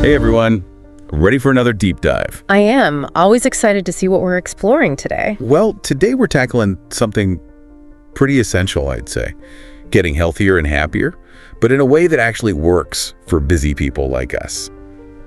Hey everyone, ready for another deep dive? I am. Always excited to see what we're exploring today. Well, today we're tackling something pretty essential, I'd say. Getting healthier and happier, but in a way that actually works for busy people like us.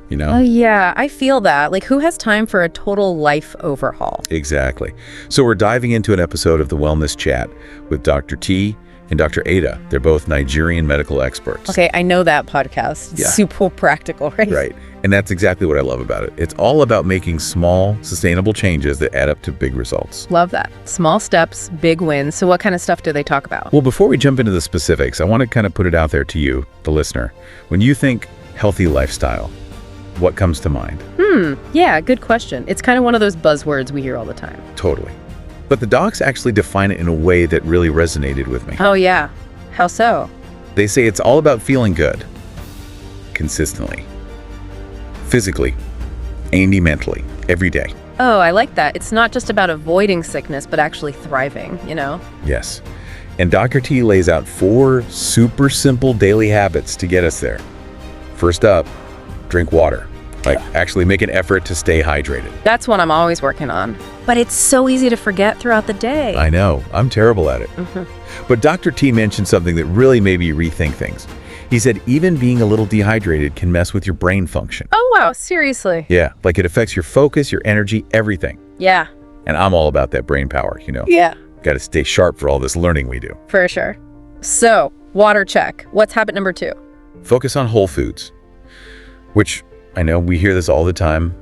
You know? Oh yeah, I feel that. Like, who has time for a total life overhaul? Exactly. So we're diving into an episode of the Wellness Chat with Dr. T and Dr. Ada. They're both Nigerian medical experts. Okay, I know that podcast. It's super practical, right? Right. And that's exactly what I love about it. It's all about making small, sustainable changes that add up to big results. Love that. Small steps, big wins. So what kind of stuff do they talk about? Well, before we jump into the specifics, I want to kind of put it out there to you, the listener. When you think healthy lifestyle, what comes to mind? Yeah, good question. It's kind of one of those buzzwords we hear all the time. Totally. But the docs actually define it in a way that really resonated with me. Oh yeah. How so? They say it's all about feeling good, consistently, physically, and mentally, every day. Oh, I like that. It's not just about avoiding sickness, but actually thriving, you know? Yes. And Dr. T lays out 4 super simple daily habits to get us there. First up, drink water. Like, actually make an effort to stay hydrated. That's one I'm always working on. But it's so easy to forget throughout the day. I know. I'm terrible at it. But Dr. T mentioned something that really made me rethink things. He said even being a little dehydrated can mess with your brain function. Oh, wow. Seriously? Yeah, like it affects your focus, your energy, everything. Yeah. And I'm all about that brain power, you know? Yeah. Got to stay sharp for all this learning we do. For sure. So, water check. What's habit number 2? Focus on whole foods, which I know we hear this all the time,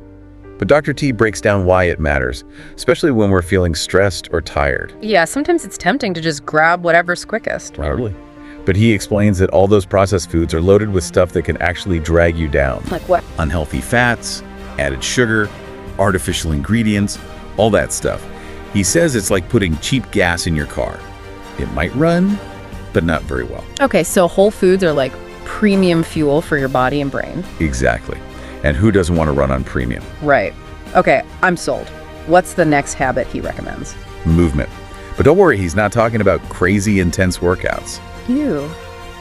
but Dr. T breaks down why it matters, especially when we're feeling stressed or tired. Yeah, sometimes it's tempting to just grab whatever's quickest. Totally. But he explains that all those processed foods are loaded with stuff that can actually drag you down. Like what? Unhealthy fats, added sugar, artificial ingredients, all that stuff. He says it's like putting cheap gas in your car. It might run, but not very well. Okay, so whole foods are like premium fuel for your body and brain. Exactly. And who doesn't want to run on premium? Right. Okay, I'm sold. What's the next habit he recommends? Movement. But don't worry, he's not talking about crazy, intense workouts. Ew.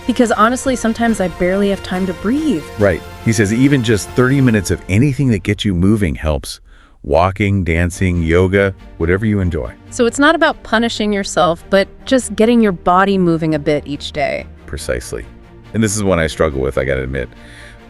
Because honestly, sometimes I barely have time to breathe. Right. He says even just 30 minutes of anything that gets you moving helps. Walking, dancing, yoga, whatever you enjoy. So it's not about punishing yourself, but just getting your body moving a bit each day. Precisely. And this is one I struggle with, I gotta admit.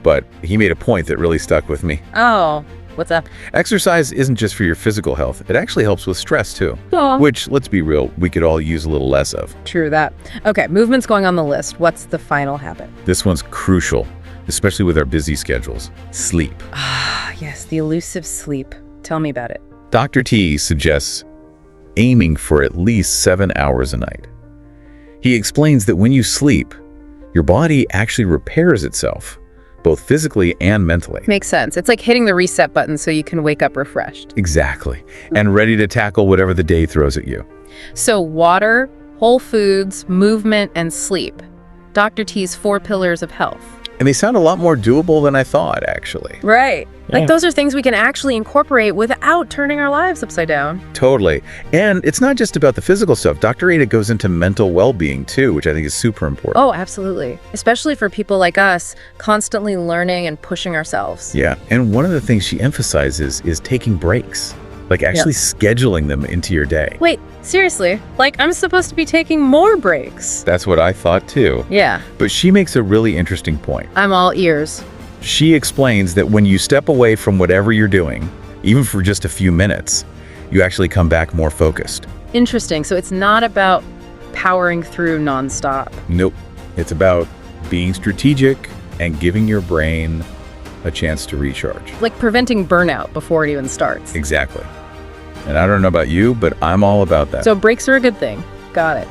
But he made a point that really stuck with me. Oh, what's up? Exercise isn't just for your physical health. It actually helps with stress too. Aw. Which, let's be real, we could all use a little less of. True that. Okay, movement's going on the list. What's the final habit? This one's crucial, especially with our busy schedules. Sleep. Ah, yes, the elusive sleep. Tell me about it. Dr. T suggests aiming for at least 7 hours a night. He explains that when you sleep, your body actually repairs itself, both physically and mentally. Makes sense. It's like hitting the reset button so you can wake up refreshed. Exactly. And ready to tackle whatever the day throws at you. So water, whole foods, movement, and sleep. Dr. T's 4 pillars of health. And they sound a lot more doable than I thought, actually. Right. Yeah. Like those are things we can actually incorporate without turning our lives upside down. Totally. And it's not just about the physical stuff. Dr. Ada goes into mental well-being too, which I think is super important. Oh, absolutely. Especially for people like us, constantly learning and pushing ourselves. Yeah. And one of the things she emphasizes is taking breaks, like actually scheduling them into your day. Wait, seriously? Like I'm supposed to be taking more breaks? That's what I thought too. Yeah. But she makes a really interesting point. I'm all ears. She explains that when you step away from whatever you're doing, even for just a few minutes, you actually come back more focused. Interesting. So it's not about powering through nonstop. Nope. It's about being strategic and giving your brain a chance to recharge. Like preventing burnout before it even starts. Exactly. And I don't know about you, but I'm all about that. So breaks are a good thing. Got it.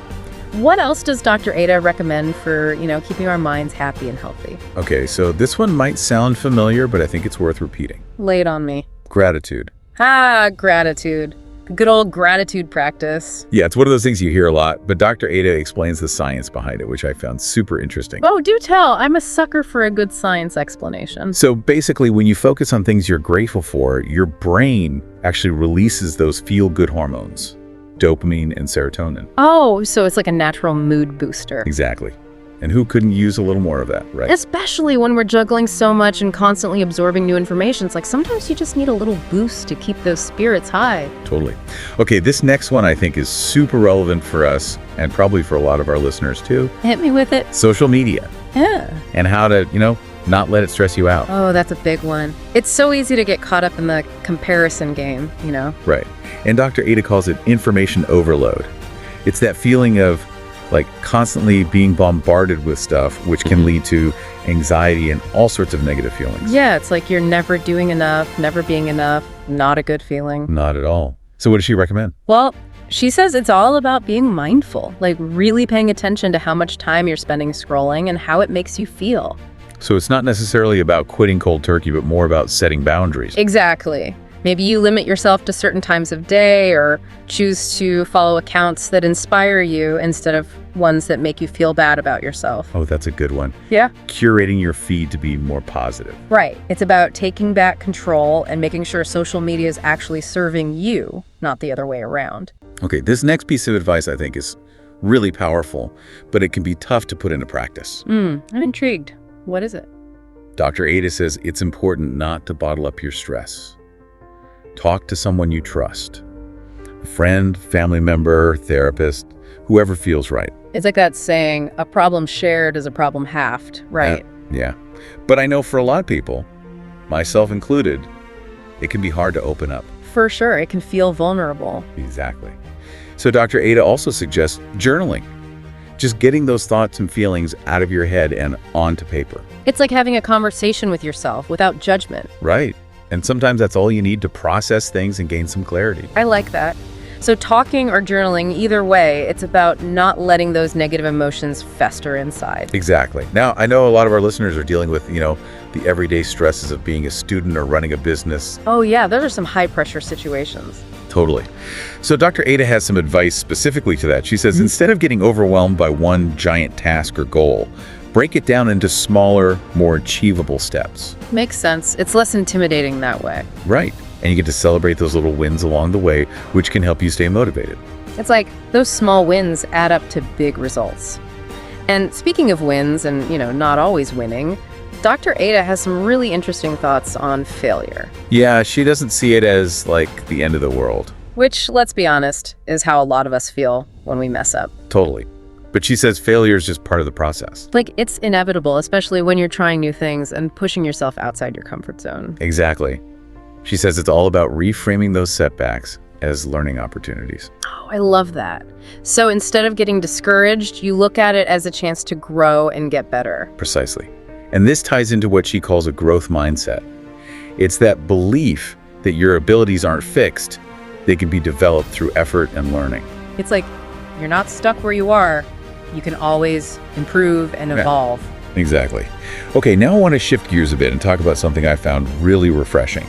What else does Dr. Ada recommend for, keeping our minds happy and healthy? Okay, so this one might sound familiar, but I think it's worth repeating. Lay it on me. Gratitude. Ah, gratitude. The good old gratitude practice. Yeah, it's one of those things you hear a lot, but Dr. Ada explains the science behind it, which I found super interesting. Oh, do tell. I'm a sucker for a good science explanation. So basically, when you focus on things you're grateful for, your brain actually releases those feel-good hormones, dopamine and serotonin. Oh, so it's like a natural mood booster. Exactly. And who couldn't use a little more of that, right? Especially when we're juggling so much and constantly absorbing new information. It's like sometimes you just need a little boost to keep those spirits high. Totally. Okay, this next one I think is super relevant for us and probably for a lot of our listeners too. Hit me with it. Social media. Yeah. And how to, not let it stress you out. Oh, that's a big one. It's so easy to get caught up in the comparison game, Right. And Dr. Ada calls it information overload. It's that feeling of like constantly being bombarded with stuff, which can lead to anxiety and all sorts of negative feelings. Yeah, it's like you're never doing enough, never being enough. Not a good feeling. Not at all. So what does she recommend? Well, she says it's all about being mindful, like really paying attention to how much time you're spending scrolling and how it makes you feel. So it's not necessarily about quitting cold turkey, but more about setting boundaries. Exactly. Maybe you limit yourself to certain times of day or choose to follow accounts that inspire you instead of ones that make you feel bad about yourself. Oh, that's a good one. Yeah. Curating your feed to be more positive. Right. It's about taking back control and making sure social media is actually serving you, not the other way around. Okay, this next piece of advice I think is really powerful, but it can be tough to put into practice. I'm intrigued. What is it? Dr. Ada says it's important not to bottle up your stress. Talk to someone you trust. A friend, family member, therapist, whoever feels right. It's like that saying, a problem shared is a problem halved, right? Yeah. But I know for a lot of people, myself included, it can be hard to open up. For sure, it can feel vulnerable. Exactly. So Dr. Ada also suggests journaling. Just getting those thoughts and feelings out of your head and onto paper. It's like having a conversation with yourself without judgment. Right. And sometimes that's all you need to process things and gain some clarity. I like that. So talking or journaling, either way, it's about not letting those negative emotions fester inside. Exactly. Now, I know a lot of our listeners are dealing with, the everyday stresses of being a student or running a business. Oh yeah, those are some high pressure situations. Totally. So Dr. Ada has some advice specifically to that. She says, instead of getting overwhelmed by one giant task or goal, break it down into smaller, more achievable steps. Makes sense. It's less intimidating that way. Right. And you get to celebrate those little wins along the way, which can help you stay motivated. It's like those small wins add up to big results. And speaking of wins and, not always winning, Dr. Ada has some really interesting thoughts on failure. Yeah, she doesn't see it as like the end of the world. Which, let's be honest, is how a lot of us feel when we mess up. Totally. But she says failure is just part of the process. Like, it's inevitable, especially when you're trying new things and pushing yourself outside your comfort zone. Exactly. She says it's all about reframing those setbacks as learning opportunities. Oh, I love that. So instead of getting discouraged, you look at it as a chance to grow and get better. Precisely. And this ties into what she calls a growth mindset. It's that belief that your abilities aren't fixed. They can be developed through effort and learning. It's like you're not stuck where you are. You can always improve and evolve. Yeah, exactly. Okay, now I want to shift gears a bit and talk about something I found really refreshing.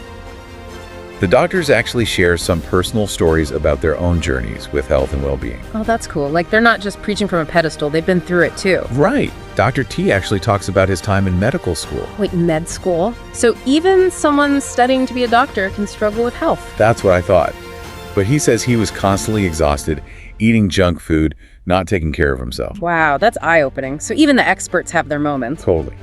The doctors actually share some personal stories about their own journeys with health and well-being. Oh, that's cool. Like, they're not just preaching from a pedestal. They've been through it, too. Right. Dr. T actually talks about his time in medical school. Wait, med school? So even someone studying to be a doctor can struggle with health. That's what I thought. But he says he was constantly exhausted, eating junk food, not taking care of himself. Wow, that's eye-opening. So even the experts have their moments. Totally.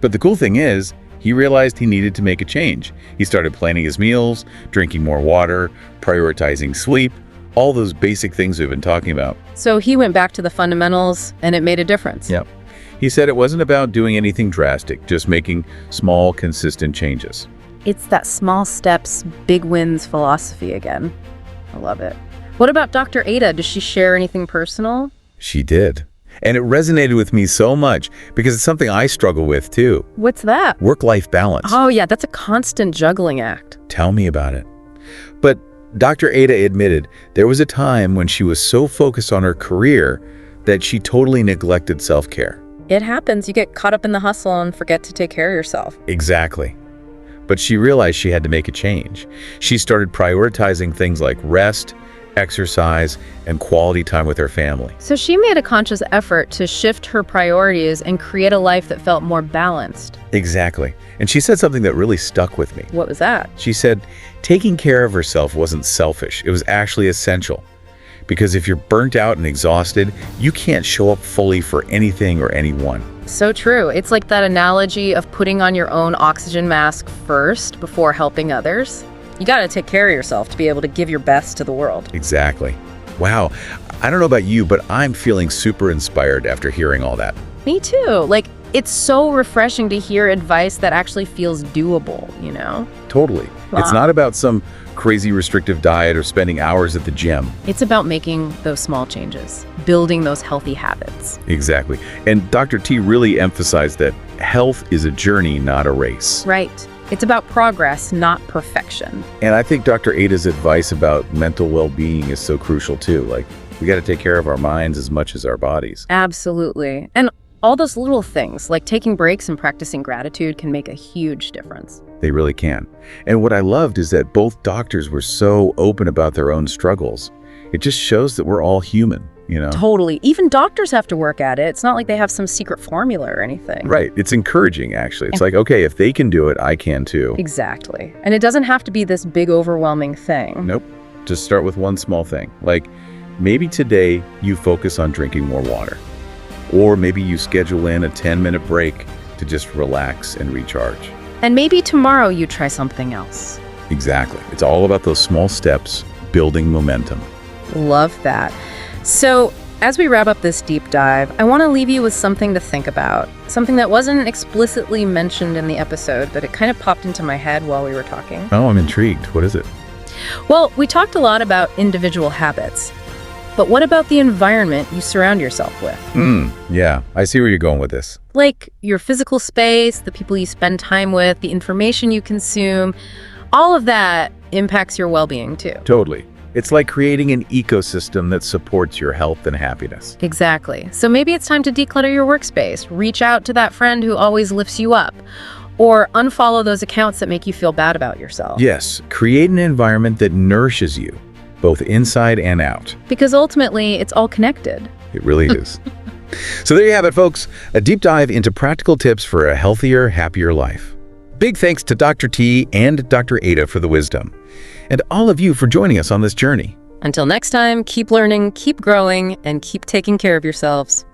But the cool thing is, he realized he needed to make a change. He started planning his meals, drinking more water, prioritizing sleep, all those basic things we've been talking about. So he went back to the fundamentals, and it made a difference. Yep. He said it wasn't about doing anything drastic, just making small, consistent changes. It's that small steps, big wins philosophy again. I love it. What about Dr. Ada? Does she share anything personal? She did. And it resonated with me so much because it's something I struggle with too. What's that? Work-life balance. Oh yeah, that's a constant juggling act. Tell me about it. But Dr. Ada admitted there was a time when she was so focused on her career that she totally neglected self-care. It happens. You get caught up in the hustle and forget to take care of yourself. Exactly. But she realized she had to make a change. She started prioritizing things like rest, exercise, and quality time with her family. So she made a conscious effort to shift her priorities and create a life that felt more balanced. Exactly. And she said something that really stuck with me. What was that? She said, taking care of herself wasn't selfish. It was actually essential. because if you're burnt out and exhausted, you can't show up fully for anything or anyone. So true. It's like that analogy of putting on your own oxygen mask first before helping others. You got to take care of yourself to be able to give your best to the world. Exactly. Wow. I don't know about you, but I'm feeling super inspired after hearing all that. Me too. Like, it's so refreshing to hear advice that actually feels doable, you know? Totally. Wow. It's not about some crazy restrictive diet or spending hours at the gym. It's about making those small changes, building those healthy habits. Exactly. And Dr. T really emphasized that health is a journey, not a race. Right. It's about progress, not perfection. And I think Dr. Ada's advice about mental well-being is so crucial too. Like, we got to take care of our minds as much as our bodies. Absolutely. And all those little things, like taking breaks and practicing gratitude, can make a huge difference. They really can. And what I loved is that both doctors were so open about their own struggles. It just shows that we're all human, you know? Totally. Even doctors have to work at it. It's not like they have some secret formula or anything. Right. It's encouraging, actually. It's like, okay, if they can do it, I can too. Exactly. And it doesn't have to be this big, overwhelming thing. Nope. Just start with one small thing. Like, maybe today you focus on drinking more water. Or maybe you schedule in a 10-minute break to just relax and recharge. And maybe tomorrow you try something else. Exactly. It's all about those small steps, building momentum. Love that. So, as we wrap up this deep dive, I want to leave you with something to think about. Something that wasn't explicitly mentioned in the episode, but it kind of popped into my head while we were talking. Oh, I'm intrigued. What is it? Well, we talked a lot about individual habits. But what about the environment you surround yourself with? Yeah, I see where you're going with this. Like your physical space, the people you spend time with, the information you consume, all of that impacts your well-being too. Totally. It's like creating an ecosystem that supports your health and happiness. Exactly. So maybe it's time to declutter your workspace, reach out to that friend who always lifts you up, or unfollow those accounts that make you feel bad about yourself. Yes, create an environment that nourishes you, both inside and out. Because ultimately, it's all connected. It really is. So there you have it, folks. A deep dive into practical tips for a healthier, happier life. Big thanks to Dr. T and Dr. Ada for the wisdom, and all of you for joining us on this journey. Until next time, keep learning, keep growing, and keep taking care of yourselves.